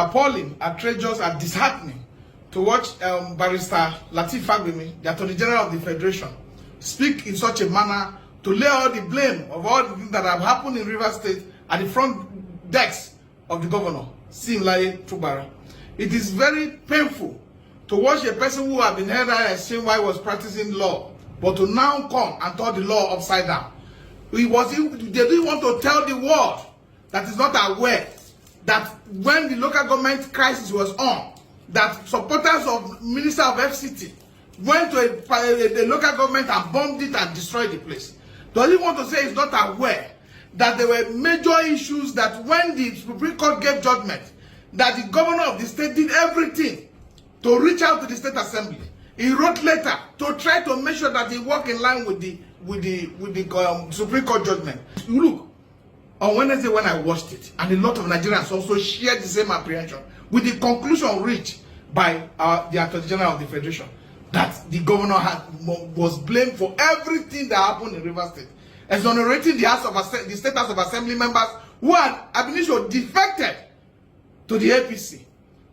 appalling, outrageous, and disheartening to watch Barrister Lateef Fagbemi, the Attorney General of the Federation, speak in such a manner to lay all the blame of all the things that have happened in Rivers State at the front decks of the governor, Simlaye Fubara. It is very painful to watch a person who had been held and seen while he was practicing law, but to now come and turn the law upside down. They didn't want to tell the world that is not aware that when the local government crisis was on, that supporters of Minister of FCT went to a local government and bombed it and destroyed the place. Does he want to say he's not aware that there were major issues that when the Supreme Court gave judgment, that the governor of the state did everything to reach out to the state assembly? He wrote letter to try to make sure that he work in line with the Supreme Court judgment. Look, on Wednesday when I watched it, and a lot of Nigerians also shared the same apprehension, with the conclusion reached by the Attorney General of the Federation, that the governor was blamed for everything that happened in Rivers State, exonerating the State House of Assembly members who had ab initio defected to the APC,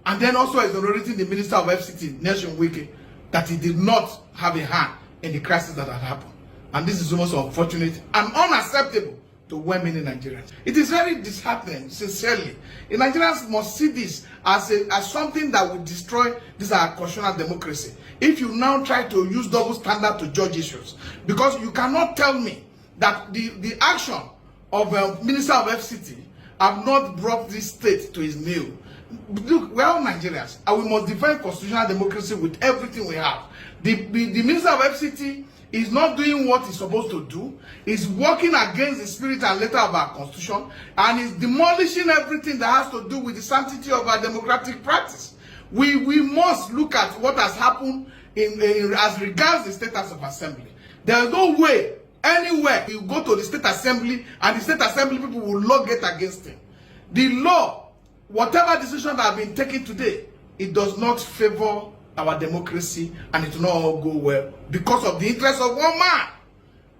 and then also exonerating the Minister of FCT, Nation Wiki, that he did not have a hand in the crisis that had happened. And this is almost unfortunate and unacceptable to well-meaning Nigerians. It is very disheartening, sincerely. The Nigerians must see this as something that will destroy this our constitutional democracy. If you now try to use double standard to judge issues, because you cannot tell me that the action of Minister of FCT have not brought this state to its knee. Look, we are all Nigerians, and we must defend constitutional democracy with everything we have. The Minister of FCT is not doing what he's supposed to do. He's working against the spirit and letter of our constitution, and is demolishing everything that has to do with the sanctity of our democratic practice. We must look at what has happened as regards the State House of Assembly. There is no way anywhere you go to the State Assembly and the State Assembly people will log it against him. The law, whatever decision that have been taken today, it does not favor our democracy, and it will not all go well because of the interest of one man.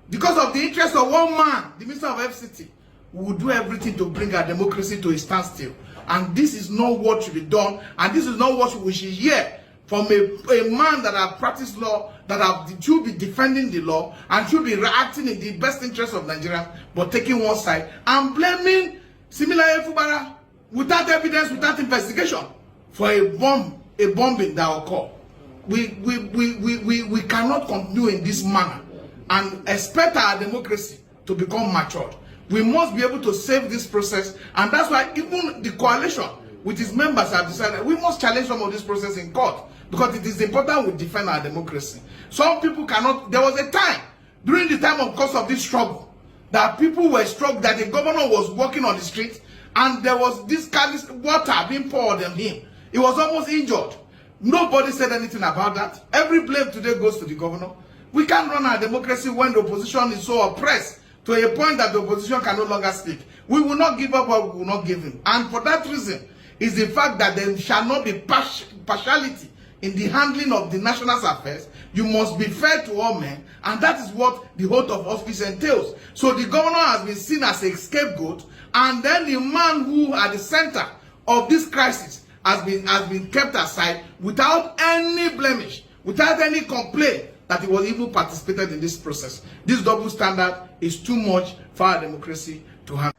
Because of the interest of one man, the Minister of FCT will do everything to bring our democracy to a standstill. And this is not what should be done, and this is not what we should hear from a man that have practiced law, that should be defending the law, and should be reacting in the best interest of Nigeria, but taking one side and blaming Simlaye Fubara without evidence, without investigation, for a bombing that occurred. We cannot continue in this manner and expect our democracy to become matured. We must be able to save this process, and that's why even the coalition with its members have decided we must challenge some of this process in court, because it is important we defend our democracy. Some people cannot. There was a time during the time of course of this struggle that people were struck, that the governor was walking on the street and there was this callous water being poured on him. He was almost injured. Nobody said anything about that. Every blame today goes to the governor. We can't run our democracy when the opposition is so oppressed to a point that the opposition can no longer speak. We will not give up what we will not give in. And for that reason is the fact that there shall not be partiality in the handling of the national affairs. You must be fair to all men, and that is what the oath of office entails. So the governor has been seen as a scapegoat, and then the man who at the center of this crisis has been kept aside without any blemish, without any complaint that he was even participated in this process. This double standard is too much for our democracy to handle.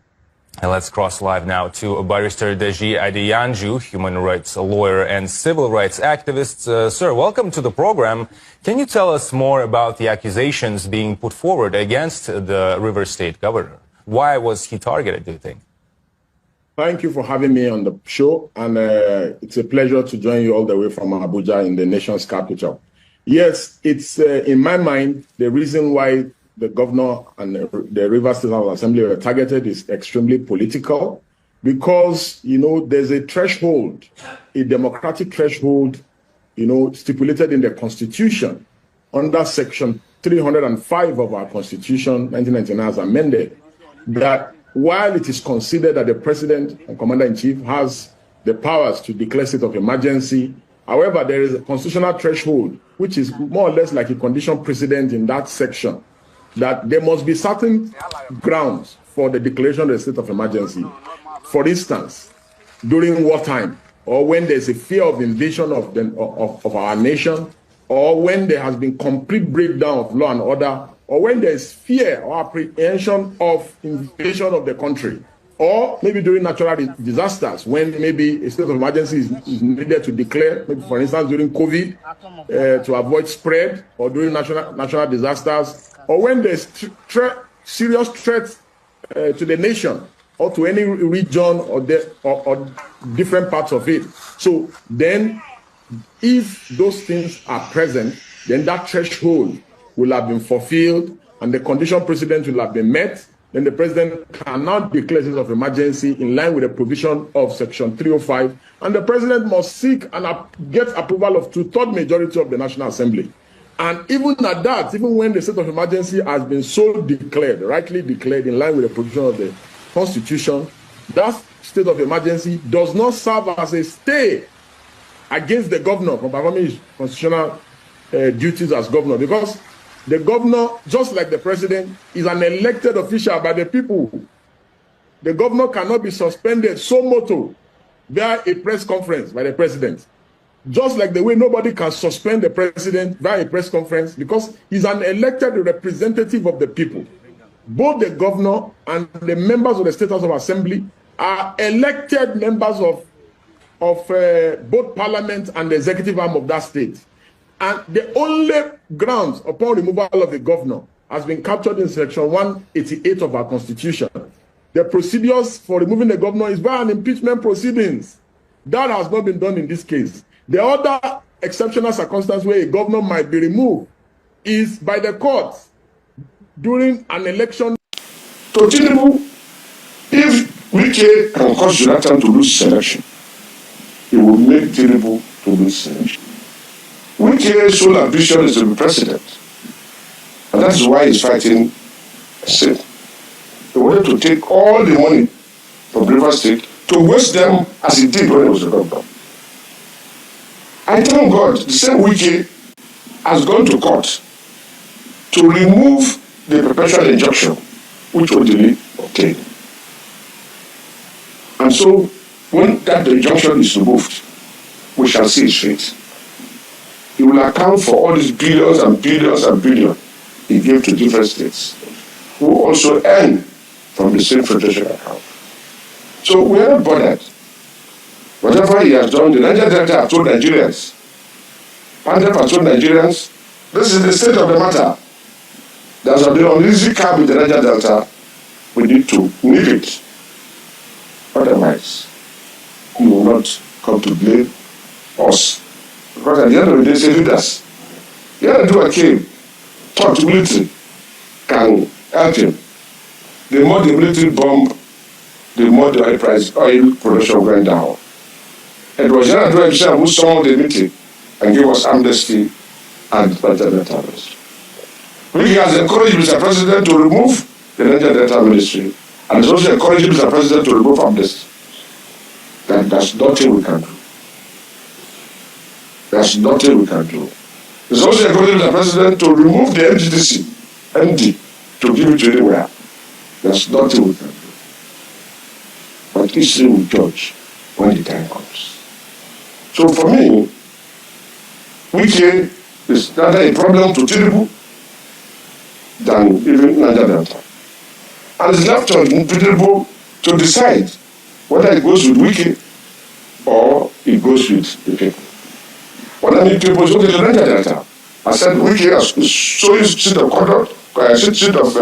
And let's cross live now to Barrister Deji Adeyanju, human rights lawyer and civil rights activist. Sir, welcome to the program. Can you tell us more about the accusations being put forward against the Rivers State governor? Why was he targeted, do you think? Thank you for having me on the show, and it's a pleasure to join you all the way from Abuja in the nation's capital. Yes, it's in my mind, the reason why the governor and the Rivers State Assembly were targeted is extremely political, because, you know, there's a threshold, a democratic threshold, you know, stipulated in the Constitution under Section 305 of our Constitution, 1999 as amended, that while it is considered that the President and Commander-in-Chief has the powers to declare state of emergency, however, there is a constitutional threshold, which is more or less like a condition precedent in that section, that there must be certain grounds for the declaration of the state of emergency. For instance, during wartime, or when there's a fear of invasion of our nation, or when there has been complete breakdown of law and order, or when there's fear or apprehension of invasion of the country, or maybe during natural disasters, when maybe a state of emergency is needed to declare, maybe for instance during COVID, to avoid spread, or during natural disasters, or when there's serious threats to the nation or to any region or different parts of it. So then, if those things are present, then that threshold will have been fulfilled and the condition precedent will have been met. Then the president cannot declare state of emergency in line with the provision of Section 305, and the president must seek and get approval of 2/3 majority of the National Assembly. And even at that, even when the state of emergency has been so declared, rightly declared in line with the provision of the Constitution, that state of emergency does not serve as a stay against the governor from performing his constitutional duties as governor, because the governor, just like the president, is an elected official by the people. The governor cannot be suspended so moto via a press conference by the president. Just like the way nobody can suspend the president via a press conference, because he's an elected representative of the people. Both the governor and the members of the State House of Assembly are elected members of both parliament and the executive arm of that state. And the only grounds upon removal of the governor has been captured in Section 188 of our Constitution. The procedures for removing the governor is by an impeachment proceedings. That has not been done in this case. The other exceptional circumstance where a governor might be removed is by the courts during an election. To Tinubu, if Wike can cause Jonathan to lose selection, he will make Tinubu to lose selection. Wike's sole ambition is to be president, and that is why he's fighting sin. He wanted to take all the money from Rivers State to waste them as he did when he was a governor. I thank God the same Wike has gone to court to remove the perpetual injunction which Odili obtained. And so when that injunction is removed, we shall see his fate. He will account for all these billions and billions and billions he gave to different states, who also earn from the same federation account. So we are not bothered. Whatever he has done, the Niger Delta have told Nigerians, Pandep has told Nigerians, this is the state of the matter. There's a uneasy cap with the Niger Delta. We need to nip it. Otherwise, he will not come to blame us. Because at the end of the day, say leaders, the other do a came, thought military can help him. The more the military bomb, the more the oil production went down. It was General Deji who summoned the meeting and gave us amnesty and Niger Delta Ministry. He has encouraged Mr. President to remove the Niger Delta Ministry, and has also encouraged Mr. President to remove amnesty. That's nothing we can do. There's nothing we can do. It's also encouraging the president to remove the MGDC, MD, to give it to anywhere. There's nothing we can do. But history will judge when the time comes. So for me, Wike is rather a problem to Tinubu than even Niger Delta. And it's left on Tinubu to decide whether it goes with Wike or it goes with the people. What I mean, people is okay to Niger Delta. I said Wike has showing seat of conduct, seat of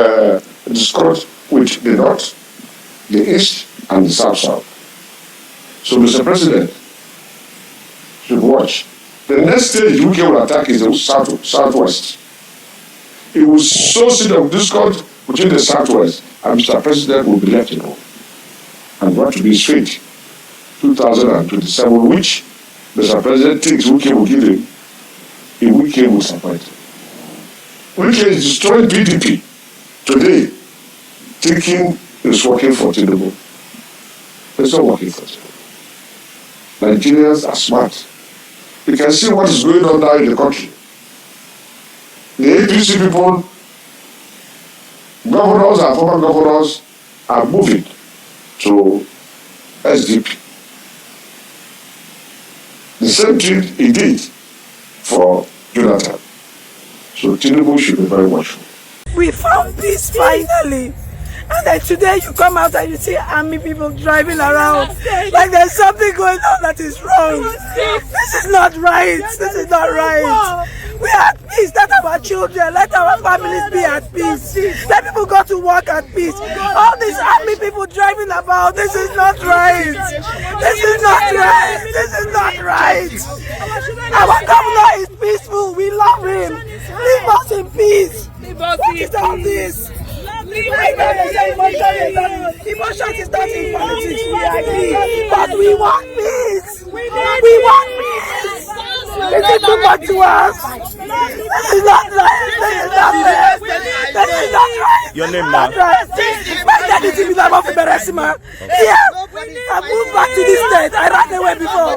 discord with the north, the east, and the south. So, Mr. President should watch. The next stage Wike will attack is the southwest. It will sow seed of discord between the southwest, and Mr. President will be left alone. And what to be his fate? 2027, which Mr. President thinks Wike will give him, Wike will support him. Wike is destroying PDP today, thinking it's working for Tinubu. It's not working for Tinubu. Nigerians are smart. You can see what is going on now in the country. The APC people, governors and former governors, are moving to SDP. the same thing he did for Jonathan. So Tinubu should be very watchful. We found peace finally. And then today you come out and you see army people driving around like there's something going on that is wrong. This is not right. This is not right. We are at peace. Let our children, let our families be at peace. Let people go to work at peace. All these army people driving about, this is not right. This is not right. This is not right. Our governor is peaceful. We love him. Leave us in peace. What is all this? Emotion is not in politics, we agree, but we want peace. We want peace. This is too much to us. This is not right. This is not fair. This is not right. Your name now? My dad is in the Here, I moved back to this state. I ran away before.